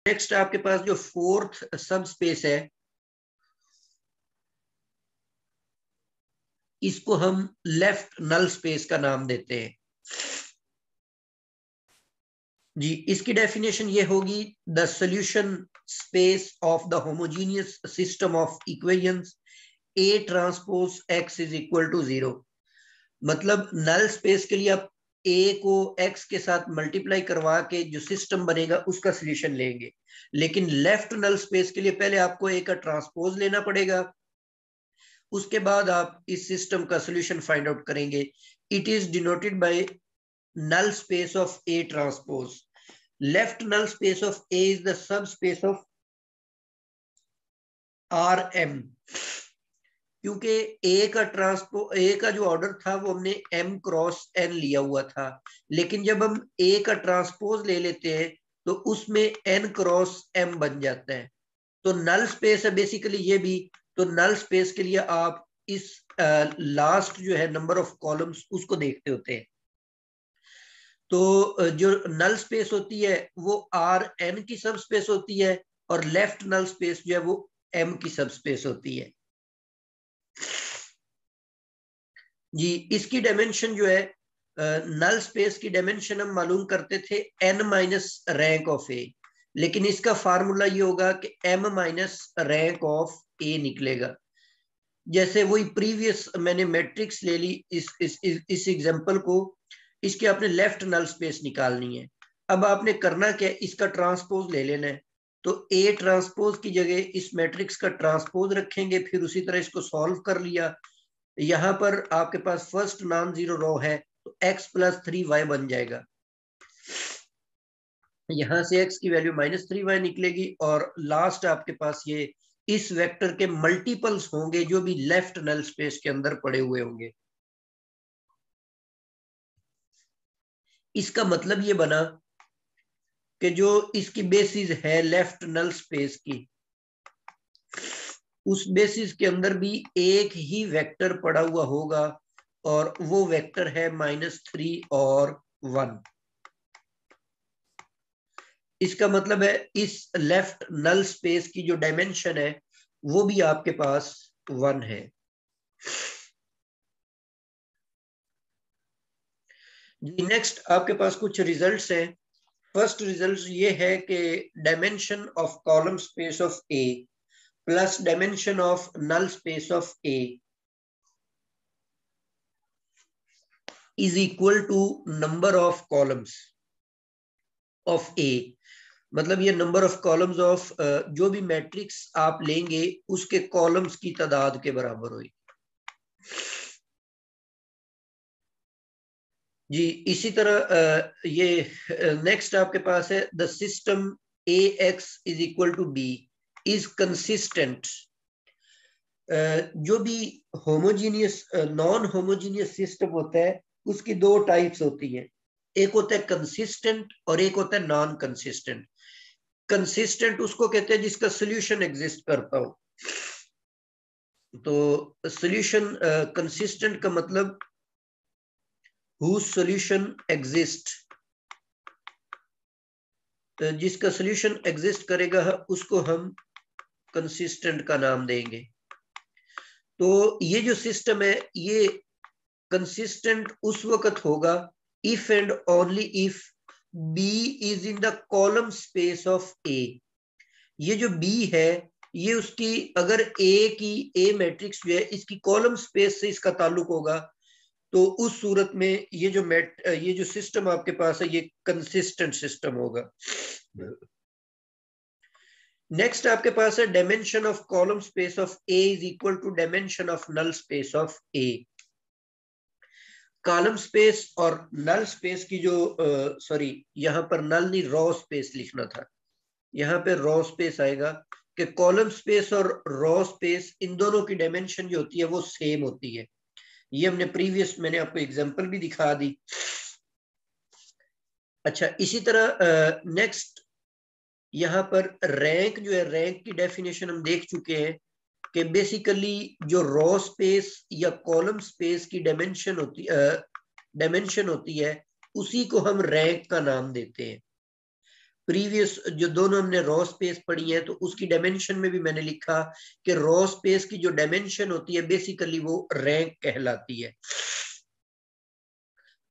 Next आपके पास जो fourth सब स्पेस है, इसको हम लेफ्ट नल स्पेस का नाम देते हैं जी। इसकी डेफिनेशन ये होगी, the solution space of the homogeneous system of equations A transpose X is equal to 0। मतलब नल स्पेस के लिए आप A को X के साथ मल्टीप्लाई करवा के जो सिस्टम बनेगा उसका सॉल्यूशन लेंगे, लेकिन लेफ्ट नल स्पेस के लिए पहले आपको A का ट्रांसपोज लेना पड़ेगा, उसके बाद आप इस सिस्टम का सॉल्यूशन फाइंड आउट करेंगे। It is denoted by null space of A transpose. Left null space of A is the subspace of Rm, क्योंकि A का जो ऑर्डर था वो हमने M क्रॉस N लिया हुआ था, लेकिन जब हम A का ट्रांसपोज ले लेते हैं तो उसमें N क्रॉस M बन जाता है। तो नल स्पेस है बेसिकली ये भी। तो नल स्पेस के लिए आप इस लास्ट जो है नंबर ऑफ कॉलम्स उसको देखते होते हैं। तो जो नल स्पेस होती है वो आर एन की सब स्पेस होती है, और लेफ्ट नल स्पेस जो है वो एम की सब स्पेस होती है जी। इसकी डायमेंशन जो है, नल स्पेस की डायमेंशन हम मालूम करते थे एन माइनस रैंक ऑफ ए, लेकिन इसका फार्मूला ये होगा कि एम माइनस रैंक ऑफ ए निकलेगा। जैसे वही प्रीवियस मैंने मैट्रिक्स ले ली इस एग्जांपल को, इसके आपने लेफ्ट नल स्पेस निकालनी है। अब आपने करना क्या है, इसका ट्रांसपोज ले लेना है। तो ए ट्रांसपोज की जगह इस मैट्रिक्स का ट्रांसपोज रखेंगे, फिर उसी तरह इसको सॉल्व कर लिया। यहां पर आपके पास फर्स्ट नॉन जीरो रो है तो x प्लस 3y बन जाएगा। यहां से x की वैल्यू माइनस 3y निकलेगी, और लास्ट आपके पास ये इस वेक्टर के मल्टीपल्स होंगे जो भी लेफ्ट नल स्पेस के अंदर पड़े हुए होंगे। इसका मतलब ये बना कि जो इसकी बेसिस है लेफ्ट नल स्पेस की, उस बेसिस के अंदर भी एक ही वेक्टर पड़ा हुआ होगा, और वो वेक्टर है -3 और 1। इसका मतलब है इस लेफ्ट नल स्पेस की जो डायमेंशन है वो भी आपके पास 1 है जी। नेक्स्ट आपके पास कुछ रिजल्ट्स हैं। फर्स्ट रिजल्ट ये है कि dimension of column space of A plus dimension of null space of A is equal to number of columns of A. मतलब ये नंबर ऑफ कॉलम्स ऑफ जो भी मैट्रिक्स आप लेंगे उसके कॉलम्स की तादाद के बराबर होगी जी। इसी तरह ये नेक्स्ट आपके पास है, the system A X is equal to B is consistent. जो भी होमोजीनियस नॉन होमोजीनियस सिस्टम होता है उसकी दो टाइप्स होती हैं, एक होता है कंसिस्टेंट और एक होता है नॉन कंसिस्टेंट। कंसिस्टेंट उसको कहते हैं जिसका सोल्यूशन एग्जिस्ट करता हो। तो सोल्यूशन कंसिस्टेंट का मतलब whose solution exist, जिसका सोल्यूशन एग्जिस्ट करेगा उसको हम कंसिस्टेंट का नाम देंगे। तो ये जो सिस्टम है ये कंसिस्टेंट उस वक्त होगा if and only if B is in the column space of A. ये जो बी है ये उसकी, अगर ए मैट्रिक्स जो है इसकी कॉलम स्पेस से इसका ताल्लुक होगा, तो उस सूरत में ये जो सिस्टम आपके पास है ये कंसिस्टेंट सिस्टम होगा। नेक्स्ट आपके पास है dimension of column space of A is equal to dimension of null space of A. Column space और नल स्पेस की जो सॉरी यहाँ पर नल नहीं रॉ स्पेस लिखना था, यहाँ पे रॉ स्पेस आएगा कि कॉलम स्पेस और रॉ स्पेस इन दोनों की डायमेंशन जो होती है वो सेम होती है। ये हमने प्रीवियस मैंने आपको एग्जांपल भी दिखा दी। अच्छा, इसी तरह नेक्स्ट यहाँ पर रैंक जो है, रैंक की डेफिनेशन हम देख चुके हैं कि बेसिकली जो रॉ स्पेस या कॉलम स्पेस की डायमेंशन होती है उसी को हम रैंक का नाम देते हैं। प्रीवियस जो दोनों हमने रॉ स्पेस पढ़ी है तो उसकी डायमेंशन में भी मैंने लिखा कि रॉ स्पेस की जो डायमेंशन होती है बेसिकली वो रैंक कहलाती है,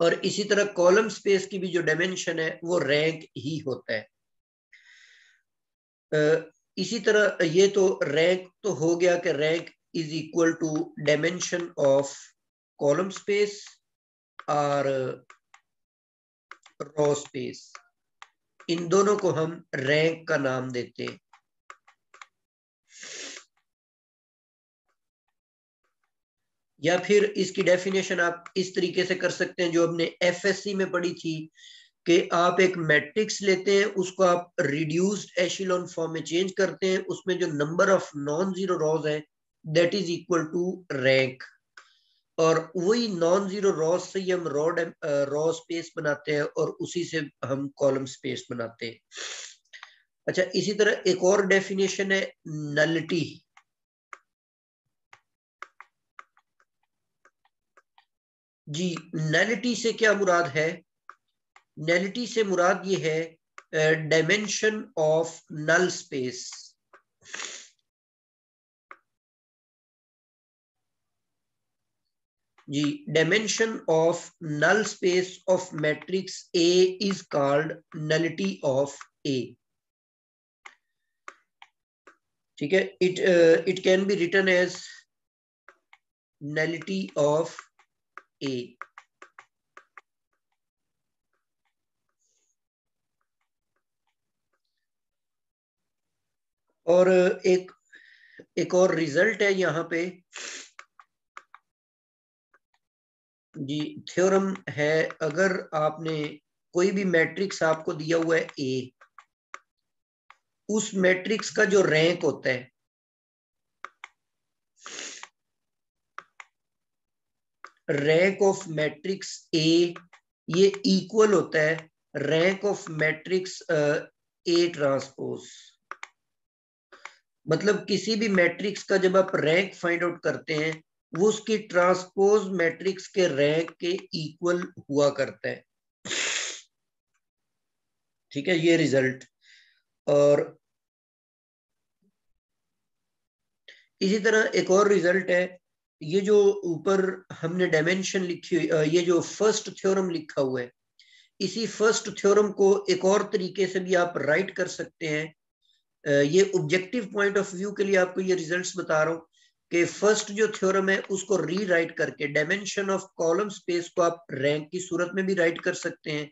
और इसी तरह कॉलम स्पेस की भी जो डायमेंशन है वो रैंक ही होता है। इसी तरह ये तो रैंक तो हो गया कि rank is equal to dimension of column space और रॉ स्पेस, इन दोनों को हम रैंक का नाम देते हैं। या फिर इसकी डेफिनेशन आप इस तरीके से कर सकते हैं जो हमने एफएससी में पढ़ी थी कि आप एक मैट्रिक्स लेते हैं, उसको आप रिड्यूस्ड एशिलॉन फॉर्म में चेंज करते हैं, उसमें जो number of non zero rows है that is equal to rank, और वही नॉन जीरो रॉज से ही हम रॉ स्पेस बनाते हैं और उसी से हम कॉलम स्पेस बनाते हैं। अच्छा, इसी तरह एक और डेफिनेशन है नलिटी। जी, नलिटी से क्या मुराद है? नलिटी से मुराद ये है डायमेंशन ऑफ नल स्पेस। जी, dimension of null space of matrix A is called nullity of A. ठीक है, it can be written as nullity of A. और एक और रिजल्ट है यहाँ पे जी, थ्योरम है, अगर आपने कोई भी मैट्रिक्स आपको दिया हुआ है ए, उस मैट्रिक्स का जो रैंक होता है, रैंक ऑफ मैट्रिक्स ए, ये इक्वल होता है rank of matrix A transpose. मतलब किसी भी मैट्रिक्स का जब आप रैंक फाइंड आउट करते हैं वो उसकी ट्रांसपोज मैट्रिक्स के रैंक के इक्वल हुआ करता है। ठीक है, ये रिजल्ट। और इसी तरह एक और रिजल्ट है, ये जो ऊपर हमने डायमेंशन लिखी हुई, ये जो फर्स्ट थ्योरम लिखा हुआ है, इसी फर्स्ट थ्योरम को एक और तरीके से भी आप राइट कर सकते हैं। ये ऑब्जेक्टिव पॉइंट ऑफ व्यू के लिए आपको ये रिजल्ट्स बता रहा हूं कि फर्स्ट जो थ्योरम है उसको रीराइट करके डायमेंशन ऑफ कॉलम स्पेस को आप रैंक की सूरत में भी राइट कर सकते हैं।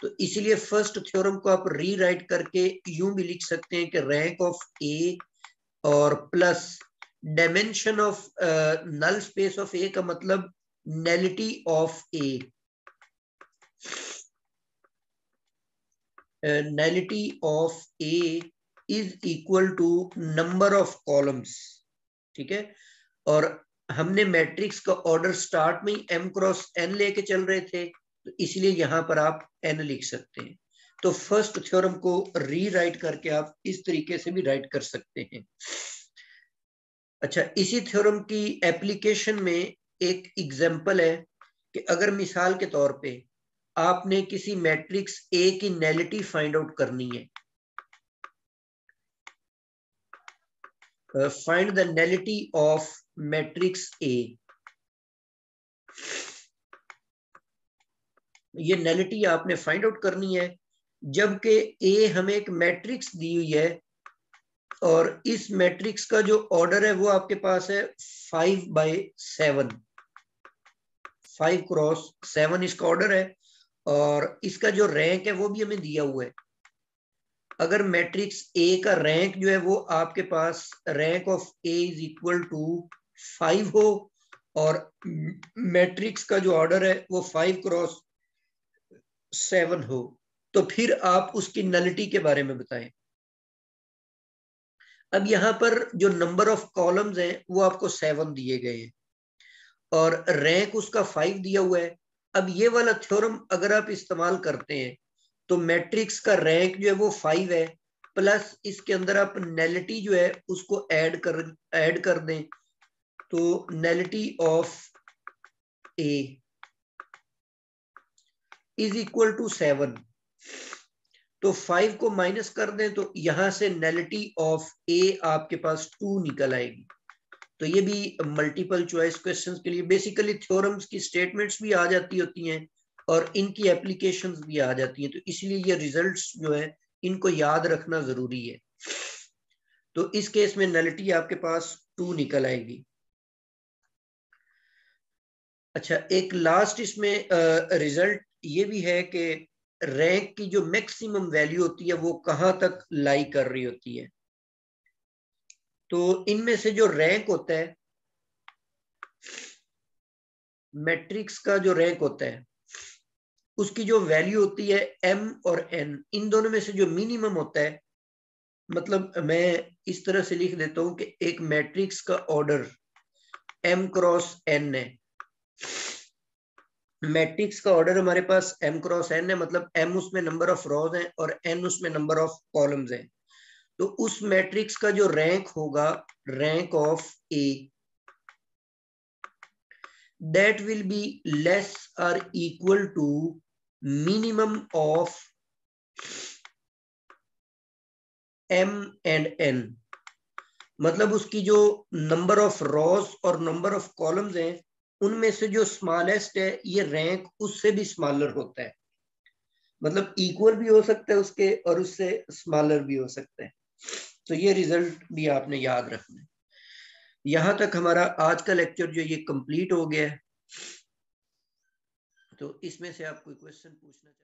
तो इसीलिए फर्स्ट थ्योरम को आप रीराइट करके यूं भी लिख सकते हैं कि रैंक ऑफ ए और plus dimension of null space of A का मतलब nullity of A, nullity of A is equal to number of columns. ठीक है, और हमने मैट्रिक्स का ऑर्डर स्टार्ट में ही m क्रॉस n लेके चल रहे थे, तो इसलिए यहां पर आप n लिख सकते हैं। तो फर्स्ट थ्योरम को रीराइट करके आप इस तरीके से भी राइट कर सकते हैं। अच्छा, इसी थ्योरम की एप्लीकेशन में एक एग्जांपल है कि अगर मिसाल के तौर पे आपने किसी मैट्रिक्स ए की नलिटी फाइंड आउट करनी है, find the nullity of matrix ए, ये नलिटी आपने फाइंड आउट करनी है जबकि ए हमें एक मैट्रिक्स दी हुई है और इस मैट्रिक्स का जो ऑर्डर है वो आपके पास है 5/7, 5x7 इसका ऑर्डर है, और इसका जो रैंक है वो भी हमें दिया हुआ है। अगर मैट्रिक्स ए का रैंक जो है वो आपके पास rank of A is equal to 5 हो और मैट्रिक्स का जो ऑर्डर है वो 5x7 हो, तो फिर आप उसकी नलिटी के बारे में बताएं। अब यहां पर जो नंबर ऑफ कॉलम्स हैं वो आपको 7 दिए गए हैं और रैंक उसका 5 दिया हुआ है। अब ये वाला थ्योरम अगर आप इस्तेमाल करते हैं तो मैट्रिक्स का रैंक जो है वो 5 है, प्लस इसके अंदर आप नलिटी जो है उसको ऐड कर दें, तो nullity of A is equal to 7। तो 5 को माइनस कर दें तो यहां से नलिटी ऑफ ए आपके पास 2 निकल आएगी। तो ये भी मल्टीपल चॉइस क्वेश्चंस के लिए बेसिकली थ्योरम्स की स्टेटमेंट्स भी आ जाती होती हैं और इनकी एप्लीकेशंस भी आ जाती हैं, तो इसलिए ये रिजल्ट्स जो है इनको याद रखना जरूरी है। तो इस केस में नलिटी आपके पास 2 निकल आएगी। अच्छा, एक लास्ट इसमें रिजल्ट ये भी है कि रैंक की जो मैक्सिमम वैल्यू होती है वो कहां तक लाई कर रही होती है। तो इनमें से जो रैंक होता है, मैट्रिक्स का जो रैंक होता है उसकी जो वैल्यू होती है m और n, इन दोनों में से जो मिनिमम होता है, मतलब मैं इस तरह से लिख देता हूं कि एक मैट्रिक्स का ऑर्डर m क्रॉस n है। मैट्रिक्स का ऑर्डर हमारे पास m क्रॉस n है, मतलब m उसमें नंबर ऑफ रोज हैं और n उसमें नंबर ऑफ कॉलम्स हैं। तो उस मैट्रिक्स का जो रैंक होगा, rank of a, that will be less or equal to minimum of m and n। मतलब उसकी जो नंबर ऑफ रोज और नंबर ऑफ कॉलम्स हैं उनमें से जो स्मॉलेस्ट है ये रैंक उससे भी स्मॉलर होता है, मतलब इक्वल भी हो सकता है उसके और उससे स्मॉलर भी हो सकता है। तो ये रिजल्ट भी आपने याद रखना है। यहां तक हमारा आज का लेक्चर जो ये कंप्लीट हो गया है। तो इसमें से आप कोई क्वेश्चन पूछना चाहते हैं?